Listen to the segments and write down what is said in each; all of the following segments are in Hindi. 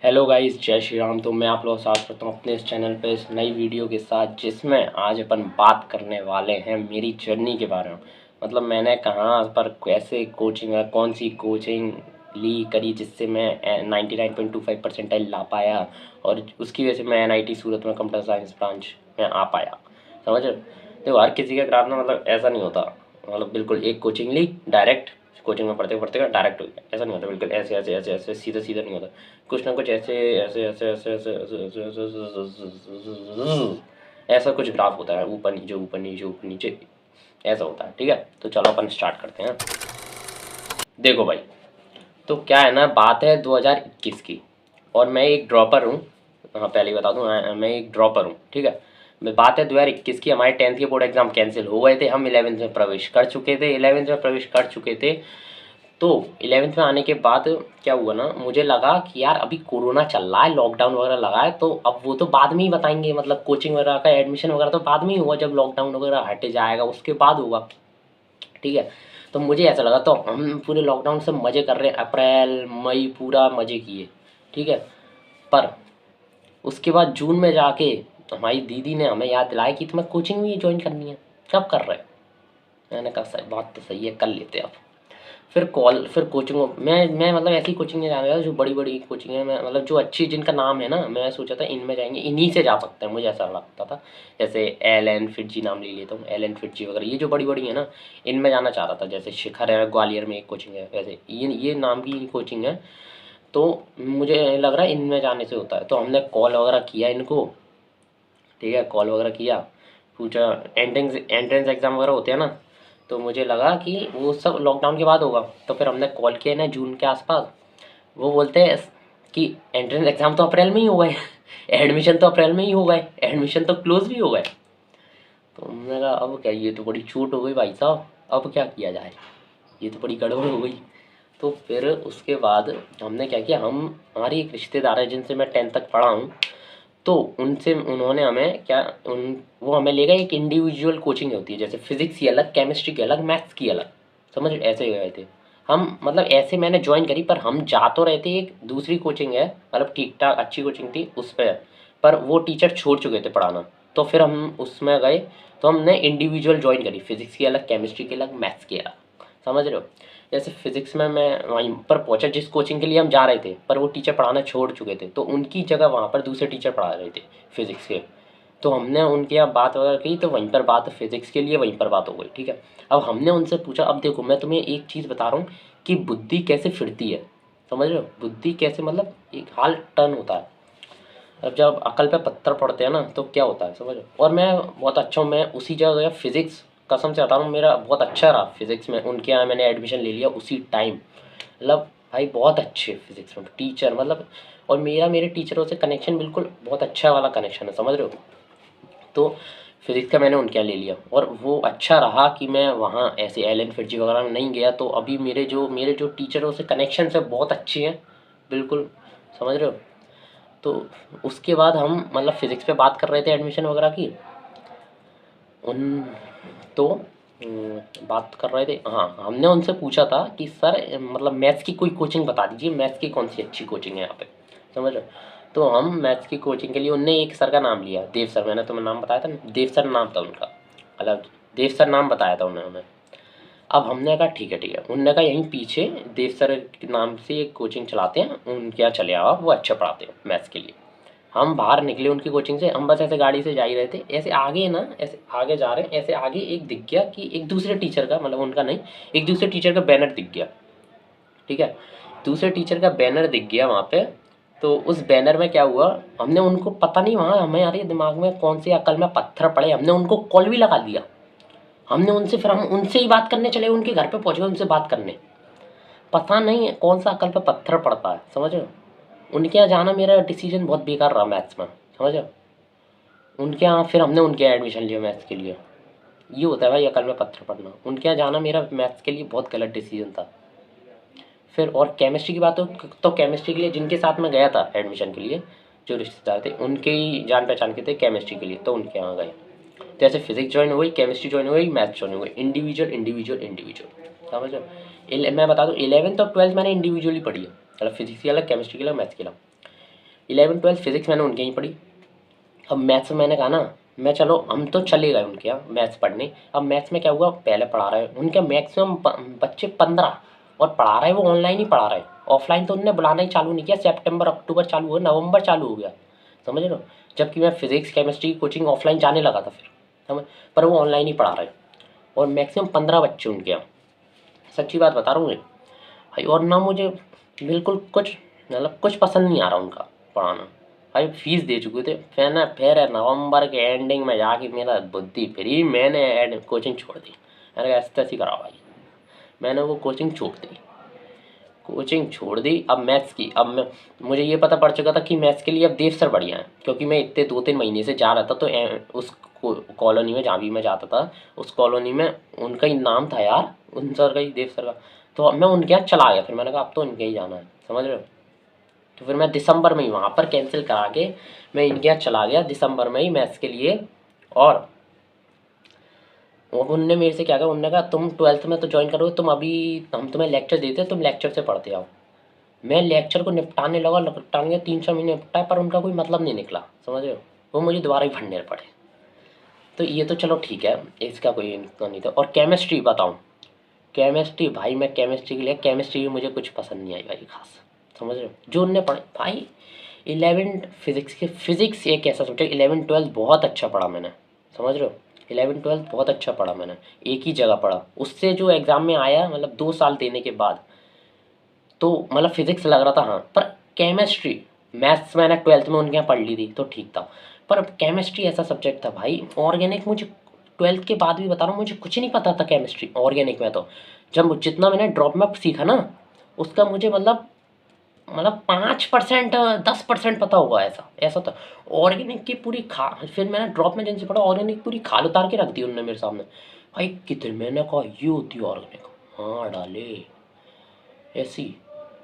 हेलो गाइस, जय श्री राम। तो मैं आप लोगों के साथ करता हूँ अपने इस चैनल पे इस नई वीडियो के साथ, जिसमें आज अपन बात करने वाले हैं मेरी जर्नी के बारे में। मतलब मैंने कहाँ पर कैसे कोचिंग है, कौन सी कोचिंग ली करी जिससे मैं 99.25 परसेंटाइल ला पाया, और उसकी वजह से मैं NIT सूरत में कंप्यूटर साइंस ब्रांच में आ पाया। समझ रहे हो? देखो, हर किसी का ग्राफ ना मतलब ऐसा नहीं होता। मतलब बिल्कुल एक कोचिंग ली डायरेक्ट, कोचिंग में पढ़ते पढ़ते डायरेक्ट हो गया, ऐसा नहीं होता। बिल्कुल ऐसे ऐसे ऐसे ऐसे सीधा सीधा नहीं होता। कुछ ना कुछ ऐसे ऐसे ऐसे ऐसे ऐसे ऐसे ऐसे ऐसा कुछ ग्राफ होता है, ऊपर नीचे ऊपर नीचे ऊपर नीचे, ऐसा होता है। ठीक है, तो चलो अपन स्टार्ट करते हैं। देखो भाई, तो क्या है ना, बात है 2021 की, और मैं एक ड्रॉपर हूँ। हाँ, पहले ही बता दूँ, मैं एक ड्रॉपर हूँ। ठीक है, मैं बात है 2021 की। हमारे 10th के बोर्ड एग्जाम कैंसिल हो गए थे, हम 11th में प्रवेश कर चुके थे, 11th में प्रवेश कर चुके थे। तो 11th में आने के बाद क्या हुआ ना, मुझे लगा कि यार अभी कोरोना चल रहा है, लॉकडाउन वगैरह लगा है, तो अब वो तो बाद में ही बताएंगे। मतलब कोचिंग वगैरह का एडमिशन वगैरह तो बाद में ही होगा, जब लॉकडाउन वगैरह हटे जाएगा उसके बाद होगा। ठीक है, तो मुझे ऐसा लगा, तो हम पूरे लॉकडाउन से मज़े कर रहे हैं, अप्रैल मई पूरा मज़े किए। ठीक है, पर उसके बाद जून में जाके हमारी दीदी ने हमें याद दिलाया कि तुम्हें कोचिंग भी ज्वाइन करनी है। कब कर रहे हो? मैंने कहा सही बात, तो सही है, कर लेते हैं अब। फिर कोचिंग मैं मतलब ऐसी कोचिंग में जा रहा था जो बड़ी बड़ी कोचिंग है। मैं मतलब जो अच्छी जिनका नाम है ना, मैं सोचा था इनमें जाएंगे, इन्हीं से जा सकते हैं, मुझे ऐसा लगता था। जैसे LN फिटजी नाम ले लेता हूँ, LN फिटजी वगैरह, ये जो बड़ी बड़ी है ना, इनमें जाना चाह रहा था। जैसे शिखर है, ग्वालियर में एक कोचिंग है, वैसे ये नाम की कोचिंग है। तो मुझे लग रहा है इनमें जाने से होता है, तो हमने कॉल वगैरह किया इनको। ठीक है, कॉल वगैरह किया, पूछा। एंट्रेंस एग्ज़ाम वगैरह होते हैं ना, तो मुझे लगा कि वो सब लॉकडाउन के बाद होगा। तो फिर हमने कॉल किया ना जून के आसपास। वो बोलते हैं कि एंट्रेंस एग्ज़ाम तो अप्रैल में ही हो गए एडमिशन तो अप्रैल में ही हो गए, एडमिशन तो क्लोज भी हो गए। तो हमने कहा अब क्या, ये तो बड़ी छूट हो गई भाई साहब, अब क्या किया जाए, ये तो बड़ी गड़बड़ हो गई। तो फिर उसके बाद हमने क्या किया, हम हमारी एक रिश्तेदार है जिनसे मैं 10th तक पढ़ा हूँ। तो उनसे उन्होंने हमें क्या, उन वो हमें ले गए। एक इंडिविजुअल कोचिंग होती है, जैसे फिजिक्स की अलग, केमिस्ट्री की अलग, मैथ्स की अलग। समझ रहे? ऐसे गए थे हम। मतलब ऐसे मैंने ज्वाइन करी, पर हम जा तो रहे थे, एक दूसरी कोचिंग है, मतलब ठीक ठाक अच्छी कोचिंग थी उस पर वो टीचर छोड़ चुके थे पढ़ाना। तो फिर हम उसमें गए, तो हमने इंडिविजुअल ज्वाइन करी, फिजिक्स की अलग, केमिस्ट्री की अलग, मैथ्स की अलग। समझ रहे हो? जैसे फिजिक्स में मैं वहीं पर पहुंचा जिस कोचिंग के लिए हम जा रहे थे, पर वो टीचर पढ़ाना छोड़ चुके थे, तो उनकी जगह वहाँ पर दूसरे टीचर पढ़ा रहे थे फिजिक्स के। तो हमने उनके यहाँ बात वगैरह की, तो वहीं पर बात फिजिक्स के लिए वहीं पर बात हो गई। ठीक है, अब हमने उनसे पूछा, अब देखो मैं तुम्हें एक चीज़ बता रहा हूँ कि बुद्धि कैसे फिरती है। समझ रहे हो? बुद्धि कैसे, मतलब एक हाल टर्न होता है। अब जब अकल पे पत्थर पड़ते हैं ना, तो क्या होता है, समझ लो। और मैं बहुत अच्छा हूँ, मैं उसी जगह गया फिजिक्स, कसम से बता रहा हूँ, मेरा बहुत अच्छा रहा फिजिक्स में। उनके यहाँ मैंने एडमिशन ले लिया उसी टाइम। मतलब भाई बहुत अच्छे फिजिक्स में टीचर, मतलब। और मेरा मेरे टीचरों से कनेक्शन बिल्कुल बहुत अच्छा वाला कनेक्शन है, समझ रहे हो? तो फिजिक्स का मैंने उनके यहाँ ले लिया, और वो अच्छा रहा कि मैं वहाँ ऐसे LN फिटजी वगैरह में नहीं गया। तो अभी मेरे जो टीचरों से कनेक्शन से बहुत अच्छे हैं, बिल्कुल। समझ रहे हो? तो उसके बाद हम मतलब फिज़िक्स पे बात कर रहे थे एडमिशन वगैरह की। उन तो बात कर रहे थे, हाँ, हमने उनसे पूछा था कि सर मतलब मैथ्स की कोई कोचिंग बता दीजिए, मैथ्स की कौन सी अच्छी कोचिंग है यहाँ पे। समझ रहे हो? तो हम मैथ्स की कोचिंग के लिए, उनने एक सर का नाम लिया, देव सर, मैंने तुम्हें नाम बताया था ना, देव सर नाम था उनका, मतलब देव सर नाम बताया था उन्होंने। अब हमने कहा ठीक है ठीक है, उनने कहा यहीं पीछे देव सर के नाम से एक कोचिंग चलाते हैं, उनके यहाँ चले आओ, वो अच्छा पढ़ाते हैं मैथ्स के लिए। हम बाहर निकले उनकी कोचिंग से, हम बस ऐसे गाड़ी से जा ही रहे थे, ऐसे आगे ना, ऐसे आगे जा रहे हैं, ऐसे आगे एक दिख गया कि एक दूसरे टीचर का, मतलब उनका नहीं, एक दूसरे टीचर का बैनर दिख गया। ठीक है, दूसरे टीचर का बैनर दिख गया वहाँ पे। तो उस बैनर में क्या हुआ, हमने उनको, पता नहीं वहाँ हमें यार ये दिमाग में कौन सी अकल में पत्थर पड़े, हमने उनको कॉल भी लगा दिया। हमने उनसे, फिर हम उनसे ही बात करने चले, उनके घर पे पहुँच गए उनसे बात करने। पता नहीं कौन सा अकल पे पत्थर पड़ता है, समझ रहे हो? उनके यहाँ जाना मेरा डिसीजन बहुत बेकार रहा मैथ्स में, समझ रहे हो? उनके यहाँ फिर हमने उनके यहाँ एडमिशन लिया मैथ्स के लिए। ये होता है भाई अकल में पत्थर पड़ना। उनके यहाँ जाना मेरा मैथ्स के लिए बहुत गलत डिसीजन था। फिर और केमिस्ट्री की बात हो, तो केमिस्ट्री के लिए जिनके साथ मैं गया था एडमिशन के लिए, जो रिश्तेदार थे, उनके ही जान पहचान के थे केमिस्ट्री के लिए, तो उनके यहाँ गए। तो ऐसे फिजिक्स ज्वाइन हो गई, केमिस्ट्री ज्वाइन हो गई, मैथ्स ज्वाइन हो गई, इंडिविजुअल इंडिविजुअल इंडिविजुअल। समझ लो? मैं बता दूँ 11th और 12th मैंने इंडिविजुअली पढ़ी है, मतलब फिजिक्स की अलग, केमिस्ट्री की अलग, मैथ्स की अलग। 11th 12th फिजिक्स मैंने उनके ही पढ़ी। अब मैथ्स में मैंने कहा ना, मैं चलो हम तो चले गए उनके यहाँ मैथ्स पढ़ने। अब मैथ्स में क्या हुआ, पहले पढ़ा रहे उनके मैक्सिमम बच्चे 15, और पढ़ा रहे वो ऑनलाइन ही पढ़ा रहे, ऑफलाइन तो उनने बुलाना ही चालू नहीं किया। सितंबर अक्टूबर चालू हुआ, नवंबर चालू हो गया, समझ रहे हो। जबकि मैं फिजिक्स केमिस्ट्री की कोचिंग ऑफलाइन जाने लगा था फिर, समझ, पर वो ऑनलाइन ही पढ़ा रहे, और मैक्सिमम 15 बच्चे उनके यहाँ। सच्ची बात बता रहा हूँ भाई। और ना मुझे बिल्कुल कुछ मतलब कुछ पसंद नहीं आ रहा उनका पढ़ाना भाई। फीस दे चुके थे, फिर नवंबर के एंडिंग में जाके मेरा बुद्धि फिरी, मैंने कोचिंग छोड़ दी। मैंने कहा ऐसे ऐसी करा भाई, मैंने वो कोचिंग छोड़ दी, कोचिंग छोड़ दी। अब मैथ्स की, अब मैं, मुझे ये पता पड़ चुका था कि मैथ्स के लिए अब देव सर बढ़िया है, क्योंकि मैं इतने 2-3 महीने से जा रहा था। तो उस कॉलोनी में जहाँ भी मैं जाता था, उस कॉलोनी में उनका ही नाम था यार, उन सर का ही, देव सर का। तो अब मैं उनके यहाँ चला गया, फिर मैंने कहा अब तो उनके ही जाना है, समझ रहे हो। तो फिर मैं दिसंबर में ही वहाँ पर कैंसिल करा के मैं इनके यहाँ चला गया दिसंबर में ही मैथ्स के लिए। और उनने मेरे से क्या कहा, उन्होंने कहा तुम 12th में तो ज्वाइन करो, तुम अभी हम तुम्हें लेक्चर देते तुम लेक्चर से पढ़ते आओ। मैं लेक्चर को निपटाने लगा, 3-6 महीने निपटाए, पर उनका कोई मतलब नहीं निकला, समझ रहे हो। वो मुझे दोबारा ही पढ़ने पड़े। तो ये तो चलो ठीक है, इसका कोई इतना नहीं था। और केमिस्ट्री बताऊँ, केमिस्ट्री भाई, मैं केमिस्ट्री के लिए, केमिस्ट्री भी मुझे कुछ पसंद नहीं आई भाई खास, समझ रहे हो। जो उनने पढ़े भाई, 11 फिजिक्स के, फिजिक्स एक ऐसा सब्जेक्ट 11 12 बहुत अच्छा पढ़ा मैंने, समझ रहे हो। 11 12 बहुत अच्छा पढ़ा मैंने, एक ही जगह पढ़ा। उससे जो एग्ज़ाम में आया, मतलब 2 साल देने के बाद, तो मतलब फिजिक्स लग रहा था हाँ, पर केमिस्ट्री, मैथ्स मैंने 12th में उनके यहाँ पढ़ ली थी तो ठीक था, पर केमिस्ट्री ऐसा सब्जेक्ट था भाई। ऑर्गेनिक मुझे 12th के बाद भी बता रहा हूँ, मुझे कुछ नहीं पता था केमिस्ट्री ऑर्गेनिक में। तो जब जितना मैंने ड्रॉप में सीखा ना, उसका मुझे मतलब 5%, 10% पता होगा, ऐसा ऐसा था। ऑर्गेनिक की पूरी खा, फिर मैंने ड्रॉप में जिनसे पढ़ा, ऑर्गेनिक पूरी खाल उतार के रख दी उन्होंने मेरे सामने। भाई कितने, मैंने कहा ये होती है ऑर्गेनिक, हाँ डाले ऐसी।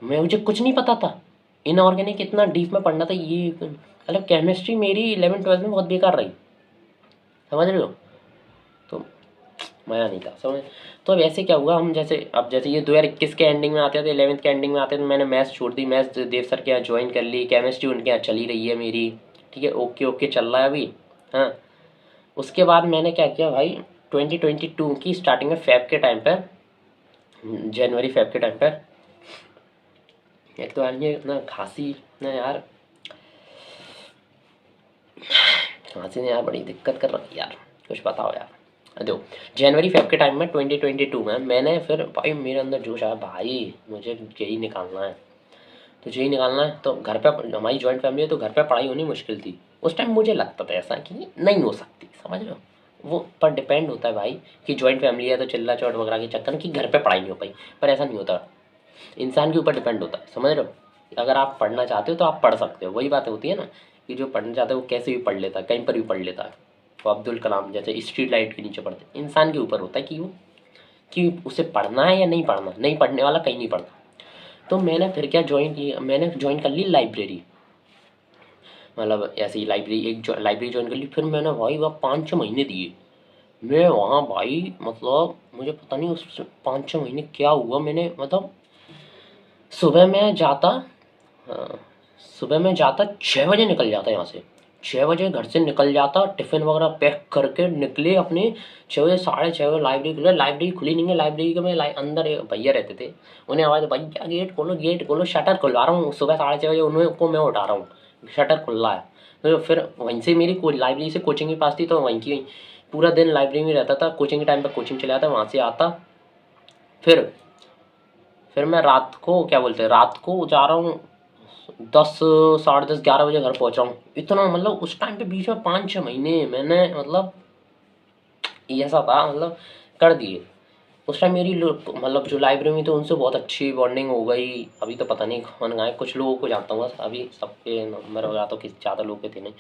मैं, मुझे कुछ नहीं पता था इनऑर्गेनिक, इतना डीप में पढ़ना था ये। मतलब केमिस्ट्री मेरी 11 12 में बहुत बेकार रही, समझ रहे हो। तो मज़ा नहीं था समझ। तो अब ऐसे क्या हुआ, हम जैसे अब जैसे ये 2021 के एंडिंग में आते थे, 11th के एंडिंग में आते थे, तो मैंने मैथ्स छोड़ दी, मैथ्स देव सर के यहाँ ज्वाइन कर ली, केमिस्ट्री उनके यहाँ चली रही है मेरी, ठीक है, ओके ओके चल रहा है अभी। हाँ, उसके बाद मैंने क्या किया भाई, 2022 की स्टार्टिंग में, फेब के टाइम पर, जनवरी फेब के टाइम पर, एक तो यार ये इतना खांसी ना यार, खांसी ने यार बड़ी दिक्कत कर रखी यार, कुछ बताओ यार। देखो, जनवरी फेब के टाइम में 2022 में मैंने फिर भाई, मेरे अंदर जोश आया भाई, मुझे जेई निकालना है। तो जेई निकालना है तो घर पे, हमारी जॉइंट फैमिली है तो घर पे पढ़ाई होनी मुश्किल थी। उस टाइम मुझे लगता था ऐसा कि नहीं हो सकती, समझ रहे हो। वो पर डिपेंड होता है भाई, कि जॉइंट फैमिली है तो चिल्ला चौट वगैरह के चक्कर में कि घर पे पढ़ाई नहीं हो पाई, पर ऐसा नहीं होता। इंसान के ऊपर डिपेंड होता है, समझ रहे हो। अगर आप पढ़ना चाहते हो तो आप पढ़ सकते हो, वही बात होती है ना, कि जो पढ़ना चाहता है वो कैसे भी पढ़ लेता है, कहीं पर भी पढ़ लेता है। वो अब्दुल कलाम जैसे स्ट्रीट लाइट के नीचे पढ़ते हैं। इंसान के ऊपर होता है कि वो, कि उसे पढ़ना है या नहीं पढ़ना। नहीं पढ़ने वाला कहीं नहीं पढ़ता। तो मैंने फिर क्या ज्वाइन किया, मैंने ज्वाइन कर ली लाइब्रेरी, मतलब ऐसे ही लाइब्रेरी, एक लाइब्रेरी ज्वाइन कर ली। फिर मैंने भाई वहाँ 5-6 महीने दिए। मैं वहाँ भाई, मतलब मुझे पता नहीं उस 5-6 महीने क्या हुआ, मैंने मतलब सुबह में जाता, हाँ, सुबह में जाता 6 बजे निकल जाता यहाँ से, 6 बजे घर से निकल जाता, टिफ़िन वगैरह पैक करके निकले अपने। 6 बजे, 6:30 बजे लाइब्रेरी खुले, लाइब्रेरी खुली नहीं है, लाइब्रेरी के में अंदर एक भैया रहते थे। उन्हें आवाज़, भैया गेट खोलो, गेट खोलो, शटर खुलवा रहा हूँ। सुबह 6:30 बजे उनको मैं उठा रहा हूँ, शटर खुल रहा है। तो फिर वहीं से मेरी लाइब्रेरी से कोचिंग के पास थी, तो वहीं की पूरा दिन लाइब्रेरी में रहता था। कोचिंग के टाइम पर कोचिंग चले जाता, वहाँ से आता। फिर मैं रात को, क्या बोलते हैं, रात को जा रहा हूँ 10, 10:30, 11 बजे घर पहुँच रहा हूँ। इतना मतलब उस टाइम पे बीच में 5-6 महीने मैंने मतलब ऐसा था, मतलब कर दिए। उस टाइम मेरी मतलब जो लाइब्रेरी में, तो उनसे बहुत अच्छी बॉन्डिंग हो गई। अभी तो पता नहीं कौन गए, कुछ लोगों को जानता हूँ बस, अभी सबके नंबर वगैरह तो किसी ज़्यादा लोग के थे नहीं।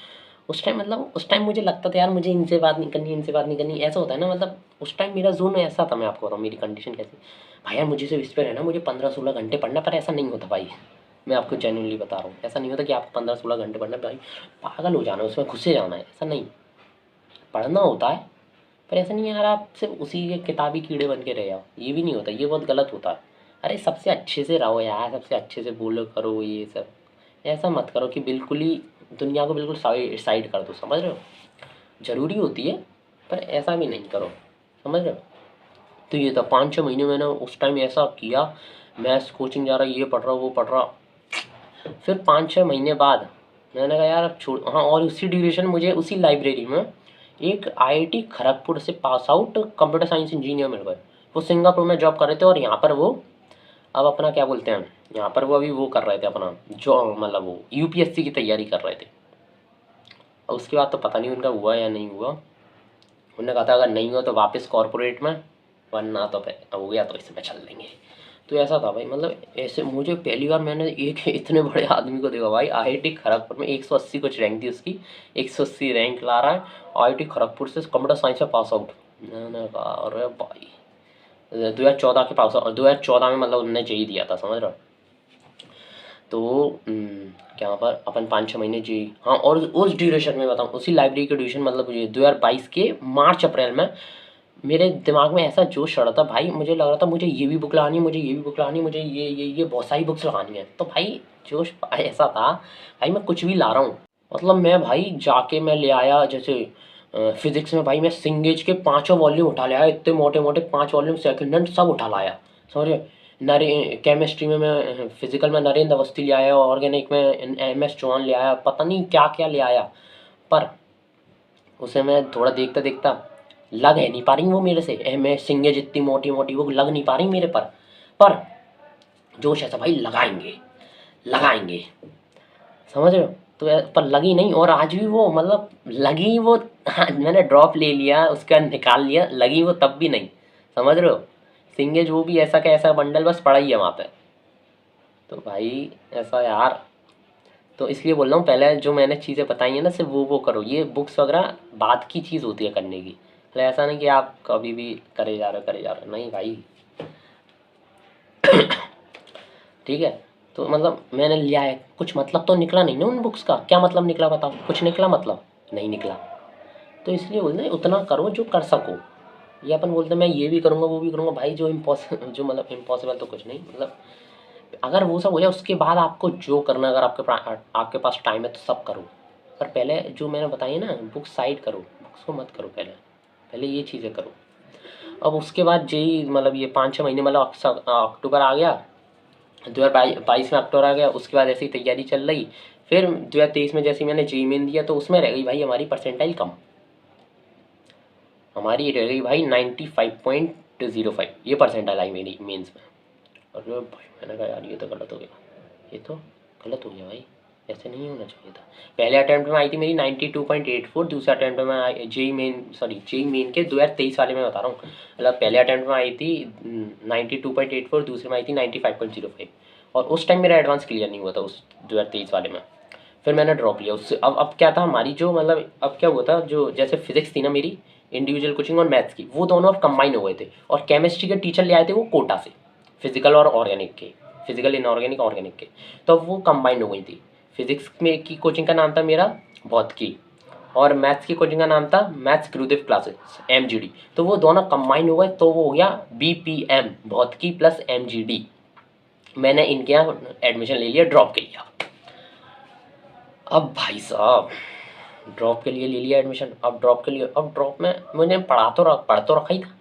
उस टाइम मतलब, उस टाइम मुझे लगता था यार मुझे इनसे बात नहीं करनी, इनसे बात नहीं करनी, ऐसा होता है ना। मतलब उस टाइम मेरा जोन ऐसा था, मैं आपको बताऊँ मेरी कंडीशन कैसी। भाई यार मुझे सिर्फ इस पर रहना, मुझे 15-16 घंटे पढ़ना, पर ऐसा नहीं होता भाई। मैं आपको जेन्युइनली बता रहा हूँ, ऐसा नहीं होता कि आपको 15-16 घंटे पढ़ना भाई, पागल हो जाना है उसमें, घुसे जाना है, ऐसा नहीं। पढ़ना होता है, पर ऐसा नहीं है यार आप सिर्फ उसी के किताबी कीड़े बन के रह जाओ, ये भी नहीं होता, ये बहुत गलत होता है। अरे सबसे अच्छे से रहो यार, सबसे अच्छे से बोलो करो ये सब, ऐसा मत करो कि बिल्कुल ही दुनिया को बिल्कुल साइड कर दो, समझ रहे हो। ज़रूरी होती है पर ऐसा भी नहीं करो, समझ रहे हो। तो ये था 5-6 महीने मैंने उस टाइम ऐसा किया, मैथ्स कोचिंग जा रहा, ये पढ़ रहा वो पढ़ रहा। फिर 5-6 महीने बाद मैंने कहा यार अब छोड़, हाँ, और उसी ड्यूरेशन मुझे उसी लाइब्रेरी में एक आईआईटी खड़गपुर से pass out computer science engineer मिल गए। वो सिंगापुर में जॉब कर रहे थे और यहाँ पर वो अब अपना क्या बोलते हैं, यहाँ पर वो अभी वो कर रहे थे अपना जो मतलब वो यूपीएससी की तैयारी कर रहे थे। और उसके बाद तो पता नहीं उनका हुआ या नहीं हुआ। उन्होंने कहा था अगर नहीं हुआ तो वापस कॉर्पोरेट में, वरना तो फिर हो गया तो इसमें चल देंगे। तो ऐसा था भाई, मतलब ऐसे मुझे पहली बार मैंने एक इतने बड़े आदमी को देखा भाई। आईआईटी खड़गपुर में 180 कुछ रैंक थी उसकी, 180 रैंक ला रहा है, आईआईटी खड़गपुर से कंप्यूटर साइंस में पास आउट। मैंने कहा अरे भाई 2014 के पास, 2014 में मतलब उन्होंने जेई दिया था, समझ रहे हो। तो क्या पर अपन 5-6 महीने जी, हाँ, और उस ड्यूरेशन में बताऊँ, उसी लाइब्रेरी के ड्यूरेशन मतलब ये 2022 के मार्च अप्रैल में मेरे दिमाग में ऐसा जोश चढ़ा था भाई, मुझे लग रहा था मुझे ये भी बुक लानी है, मुझे ये भी बुक लानी है, मुझे ये बहुत सारी बुक्स लानी है। तो भाई जोश ऐसा था भाई, मैं कुछ भी ला रहा हूँ। मतलब मैं भाई जाके मैं ले आया, जैसे फिजिक्स में भाई मैं सिंगेज के 5 वॉल्यूम उठा ले आया, इतने मोटे मोटे 5 वॉल्यूम, सेकेंड हैंड सब उठा लाया, समझे। नरे केमिस्ट्री में मैं, फिजिकल में नरेंद्र अवस्थी ले आया, ऑर्गेनिक में एम एस चौहान ले आया, पता नहीं क्या क्या ले आया। पर उसे मैं थोड़ा देखता देखता लग है नहीं पा रही वो मेरे से, एम एस सिंगेज इतनी मोटी मोटी वो लग नहीं पा रही मेरे पर जोश ऐसा भाई लगाएंगे लगाएंगे, समझ रहे हो। तो पर लगी नहीं, और आज भी वो मतलब लगी वो, हाँ, मैंने ड्रॉप ले लिया उसका निकाल लिया, लगी वो तब भी नहीं, समझ रहे हो। सिंगेज वो भी ऐसा का ऐसा बंडल बस पड़ा ही है वहाँ पे। तो भाई ऐसा यार, तो इसलिए बोल रहा हूँ पहले जो मैंने चीज़ें बताई हैं ना सिर्फ वो करो, ये बुक्स वगैरह बाद की चीज़ होती है करने की। तो ऐसा नहीं कि आप कभी भी करे जा रहे हो, नहीं भाई। ठीक है। तो मतलब मैंने लिया है, कुछ मतलब तो निकला नहीं ना उन बुक्स का, क्या मतलब निकला बताओ, कुछ निकला मतलब नहीं निकला। तो इसलिए बोलते हैं उतना करो जो कर सको। ये अपन बोलते हैं मैं ये भी करूँगा वो भी करूँगा भाई, जो इम्पॉसिबल जो मतलब इम्पॉसिबल तो कुछ नहीं, मतलब अगर वो सब हो जाए उसके बाद आपको जो करना है, अगर आपके पास टाइम है तो सब करो। पर पहले जो मैंने बताई ना, बुक साइड करो, बुक्स को मत करो, पहले पहले ये चीज़ें करो। अब उसके बाद जेई मतलब ये 5-6 महीने मतलब अक्टूबर आ गया, 2022 में अक्टूबर आ गया, उसके बाद ऐसी तैयारी चल रही। फिर 2023 में जैसे मैंने जेई मेन दिया तो उसमें रह गई भाई हमारी परसेंटाइल कम, हमारी रह गई भाई 95.05, ये परसेंटाइल आई मेरी मेंस में। अरे भाई मैंने कहा यार ये तो गलत हो गया, ये तो गलत हो गया भाई, ऐसे नहीं होना चाहिए था। पहले अटैम्प्ट में आई थी मेरी 92.84, दूसरे अटैम्प्ट में आई जेई मेन के 2023 वाले में बता रहा हूँ, मतलब पहले अटैम्प्ट में आई थी 92.84, दूसरे में आई थी 95.05। और उस टाइम मेरा एडवांस क्लियर नहीं हुआ था उस 2023 वाले में। फिर मैंने ड्रॉप लिया उससे। अब क्या था हमारी जो मतलब अब क्या हुआ था, जो जैसे फिजिक्स थी ना मेरी इंडिविजुअल कोचिंग और मैथ्स की, वो दोनों अब कंबाइन हो गए थे, और केमिस्ट्री के टीचर ले आए थे वो कोटा से, फिजिकल और ऑर्गेनिक के, फिजिकल इनऑर्गेनिक ऑर्गेनिक के। तो वो कंबाइन हो गई थी। फिजिक्स में की कोचिंग का नाम था मेरा भौतिकी, और मैथ्स की कोचिंग का नाम था मैथ्स गुरुदेव क्लासेस MGD। तो वो दोनों कंबाइन हो गए तो वो हो गया BPM, भौतिकी प्लस MGD। मैंने इनके यहाँ एडमिशन ले लिया, ड्रॉप के लिया। अब भाई साहब ड्रॉप के लिए ले लिया एडमिशन, अब ड्रॉप के लिए, अब ड्रॉप में मुझे पढ़ तो रखा ही था।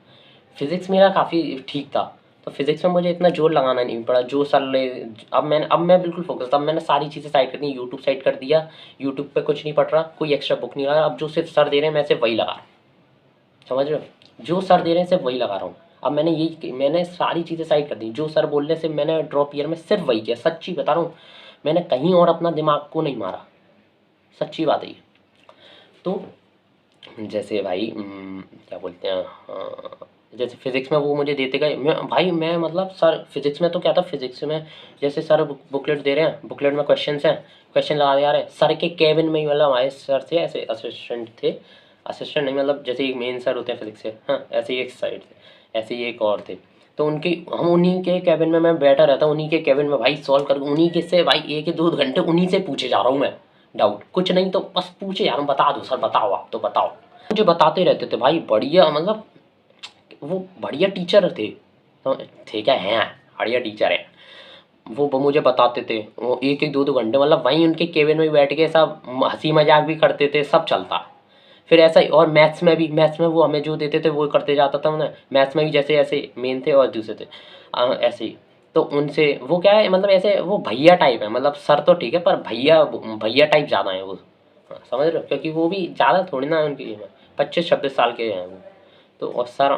फिज़िक्स मेरा काफ़ी ठीक था, तो फिज़िक्स में मुझे इतना जोर लगाना नहीं पड़ा, जो सर ले। अब मैं बिल्कुल फोकस था, अब मैंने सारी चीज़ें साइड कर दी, यूट्यूब साइड कर दिया, यूट्यूब पे कुछ नहीं पढ़ रहा, कोई एक्स्ट्रा बुक नहीं लगा, अब जो सिर्फ सर दे रहे हैं मैं सिर्फ वही लगा रहा हूँ, समझ रहे हो। जो सर दे रहे हैं सिर्फ वही लगा रहा हूँ। अब मैंने सारी चीज़ें साइड कर दी, जो सर बोल रहे हैं सिर्फ मैंने ड्रॉप ईयर में सिर्फ वही किया, सच्ची बता रहा हूँ। मैंने कहीं और अपना दिमाग को नहीं मारा, सच्ची बात है ये। तो जैसे भाई क्या बोलते हैं, जैसे फिज़िक्स में वो मुझे देते गए, मैं मतलब सर फिज़िक्स में तो क्या था, फिज़िक्स में जैसे सर बुकलेट दे रहे हैं, बुकलेट में क्वेश्चंस हैं, क्वेश्चन लगा दिया रहे सर के केबिन में ही, मतलब हमारे सर थे ऐसे असिस्टेंट थे, असिस्टेंट नहीं मतलब जैसे एक मेन सर होते हैं फिज़िक्स से, हाँ, ऐसे ही एक साइड थे, ऐसे ही एक और थे। तो हम उन्हीं के केबिन में मैं बैठा रहता, उन्हीं के केबिन में भाई सॉल्व कर, उन्हीं के से भाई 1-2 घंटे उन्हीं से पूछे जा रहा हूँ मैं डाउट, कुछ नहीं तो बस पूछे यार, बता दो सर, बताओ आप तो बताओ, मुझे बताते रहते थे भाई, बढ़िया मतलब वो बढ़िया टीचर थे, तो थे क्या हैं, बढ़िया टीचर हैं। वो मुझे बताते थे, वो एक एक दो दो घंटे मतलब वहीं उनके केबिन में बैठ के सब हंसी मजाक भी करते थे, सब चलता। फिर ऐसा ही और मैथ्स में वो हमें जो देते थे वो करते जाता था मैं। मैथ्स में भी जैसे ऐसे मेन थे और दूसरे थे ऐसे ही। तो उनसे वो क्या है मतलब ऐसे वो भैया टाइप है, मतलब सर तो ठीक है पर भैया भैया टाइप ज़्यादा है वो। हाँ, समझ रहे हो, क्योंकि वो भी ज़्यादा थोड़ी ना उनकी 25-26 साल के हैं वो। तो और सर,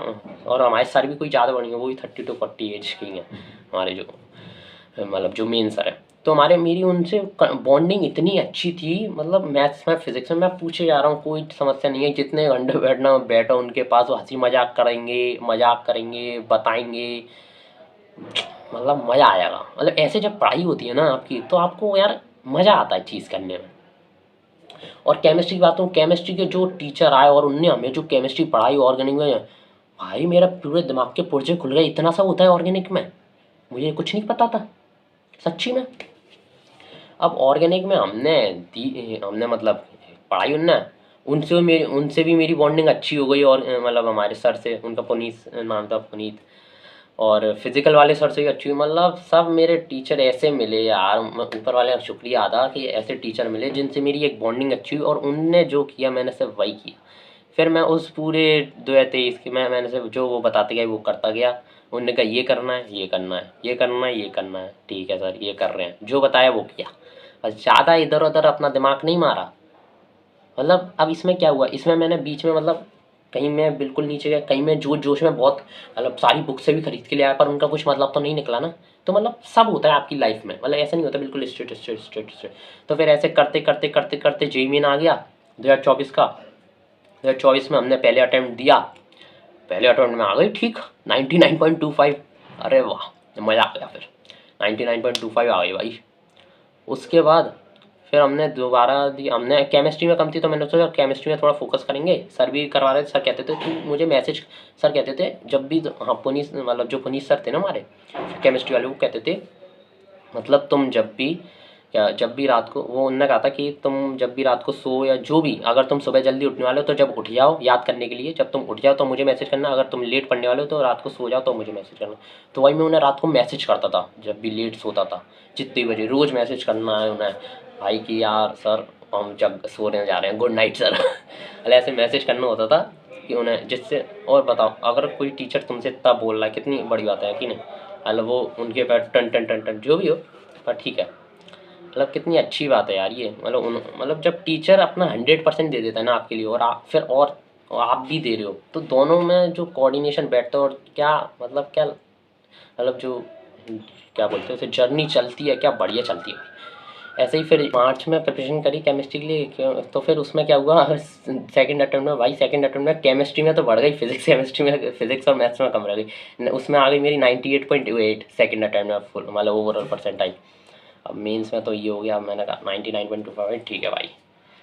और हमारे सर भी कोई ज़्यादा बड़ी है, वो भी 30 to 40 एज के ही हैं हमारे जो मतलब जो मेन सर है। तो हमारे मेरी उनसे बॉन्डिंग इतनी अच्छी थी, मतलब मैथ्स में फिजिक्स में मैं पूछे जा रहा हूँ कोई समस्या नहीं है, जितने घंटे बैठना बैठो उनके पास, वो हंसी मजाक करेंगे बताएंगे, मतलब मज़ा आएगा। मतलब ऐसे जब पढ़ाई होती है ना आपकी तो आपको यार मज़ा आता है चीज़ करने में। और केमिस्ट्री की बात करूँ, केमिस्ट्री के जो टीचर आए और उनने हमें जो केमिस्ट्री पढ़ाई ऑर्गेनिक में, भाई मेरा पूरे दिमाग के पुर्जे खुल गए, इतना सब होता है ऑर्गेनिक में, मुझे कुछ नहीं पता था सच्ची में। अब ऑर्गेनिक में हमने मतलब पढ़ाई उनने, उनसे भी मेरी बॉन्डिंग अच्छी हो गई। और मतलब हमारे सर से, उनका पुनीत नाम था, पुनीत। और फिजिकल वाले सर से भी अच्छी हुई, मतलब सब मेरे टीचर ऐसे मिले यार, ऊपर वाले का शुक्रिया अदा कि ऐसे टीचर मिले जिनसे मेरी एक बॉन्डिंग अच्छी हुई और उनने जो किया मैंने सिर्फ वही किया। फिर मैं उस पूरे 2023 की मैंने सिर्फ जो वो बताते गए वो करता गया। उन्होंने कहा ये करना है, ये करना है, ये करना है, ये करना है, ठीक है सर ये कर रहे हैं, जो बताया वो किया, बस ज़्यादा इधर उधर अपना दिमाग नहीं मारा। मतलब अब इसमें क्या हुआ, इसमें मैंने बीच में मतलब कहीं मैं बिल्कुल नीचे गया, कहीं मैं जोश जोश में बहुत मतलब सारी बुक से भी खरीद के ले आया, पर उनका कुछ मतलब तो नहीं निकला ना। तो मतलब सब होता है आपकी लाइफ में, मतलब ऐसा नहीं होता बिल्कुल स्ट्रेट स्ट्रेट स्ट्रेट स्ट्रेट। तो फिर ऐसे करते करते करते करते जेई मेन आ गया 2024 का। 2024 में हमने पहले अटेम्प्ट दिया, पहले अटेम्प्ट में आ गई ठीक 99.25। अरे वाह मज़ा आ गया, फिर 99.25 आ गई भाई। उसके बाद फिर हमने दोबारा दी, हमने केमिस्ट्री में कम थी तो मैंने सोचा केमिस्ट्री में थोड़ा फोकस करेंगे, सर भी करवा रहे थे। सर कहते थे तू मुझे मैसेज, सर कहते थे जब भी, हाँ पुनीत मतलब जो पुनीत सर थे ना हमारे केमिस्ट्री वाले, वो कहते थे मतलब तुम जब भी, क्या जब भी रात को, वो उन्होंने कहा था कि तुम जब भी रात को सो या जो भी, अगर तुम सुबह जल्दी उठने वाले हो तो जब उठ जाओ याद करने के लिए, जब तुम उठ जाओ तो मुझे मैसेज करना, अगर तुम लेट पढ़ने वाले हो तो रात को सो जाओ तो मुझे मैसेज करना। तो वही मैं उन्हें रात को मैसेज करता था जब भी लेट सोता था, जितने बजे रोज़ मैसेज करना है उन्हें भाई कि यार सर हम जब सोने जा रहे हैं, गुड नाइट सर अरे ऐसे मैसेज करना होता था कि उन्हें, जिससे। और बताओ अगर कोई टीचर तुमसे इतना बोल रहा है कितनी बड़ी बात है कि नहीं, मतलब वो उनके पैर टन टन टन टन जो भी हो, पर ठीक है, मतलब कितनी अच्छी बात है यार ये। मतलब जब टीचर अपना 100% दे देता है ना आपके लिए, और आप फिर और आप भी दे रहे हो, तो दोनों में जो कोऑर्डिनेशन बैठता है और क्या मतलब क्या मतलब जो क्या बोलते हैं उसे, जर्नी चलती है क्या बढ़िया चलती है। ऐसे ही फिर मार्च में प्रिपरेशन करी केमिस्ट्री के लिए, तो फिर उसमें क्या हुआ सेकंड अटेम्प्ट में भाई, सेकंड अटेम्प्ट में केमिस्ट्री में तो बढ़ गई, फिजिक्स केमिस्ट्री में, फिजिक्स और मैथ्स में कम रह गई, उसमें आ गई मेरी 98.8 सेकंड अटेम्प्ट में फुल मतलब ओवरऑल परसेंटाइल। अब मेंस में तो ये हो गया, मैंने कहा 99.25 ठीक है भाई,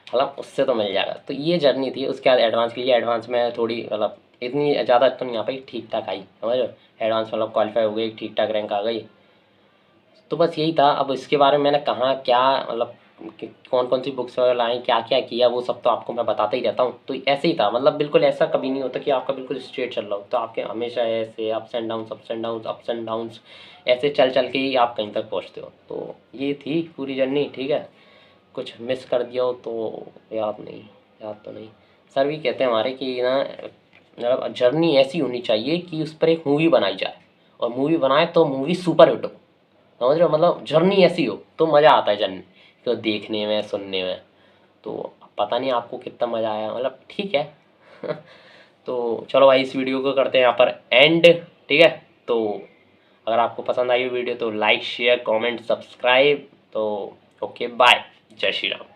मतलब उससे तो मिल जाएगा। तो ये जर्नी थी। उसके बाद एडवांस के लिए, एडवांस में थोड़ी मतलब इतनी ज़्यादा तो नहीं आ पाई, ठीक ठाक आई समझ लो। एडवांस मतलब क्वालिफाई हो गई, ठीक ठाक रैंक आ गई। तो बस यही था। अब इसके बारे में मैंने कहाँ क्या मतलब कौन कौन सी बुक्स वगैरह लाई, क्या क्या किया, वो सब तो आपको मैं बताता ही रहता हूँ। तो ऐसे ही था, मतलब बिल्कुल ऐसा कभी नहीं होता कि आपका बिल्कुल स्ट्रेट चल रहा हो, तो आपके हमेशा ऐसे ups and downs, ups and downs, ups and downs, ऐसे चल चल के ही आप कहीं तक पहुँचते हो। तो ये थी पूरी जर्नी, ठीक है। कुछ मिस कर दिया हो तो याद नहीं, याद तो नहीं। सर भी कहते हैं हमारे कि ना मतलब जर्नी ऐसी होनी चाहिए कि उस पर एक मूवी बनाई जाए, और मूवी बनाए तो मूवी सुपर हिट हो, समझ रहे हो, मतलब जर्नी ऐसी हो तो मज़ा आता है जर्नी तो देखने में सुनने में। तो पता नहीं आपको कितना मज़ा आया, मतलब ठीक है तो चलो भाई इस वीडियो को करते हैं यहाँ पर एंड, ठीक है। तो अगर आपको पसंद आई वीडियो तो लाइक शेयर कमेंट सब्सक्राइब। तो ओके बाय, जय श्री राम।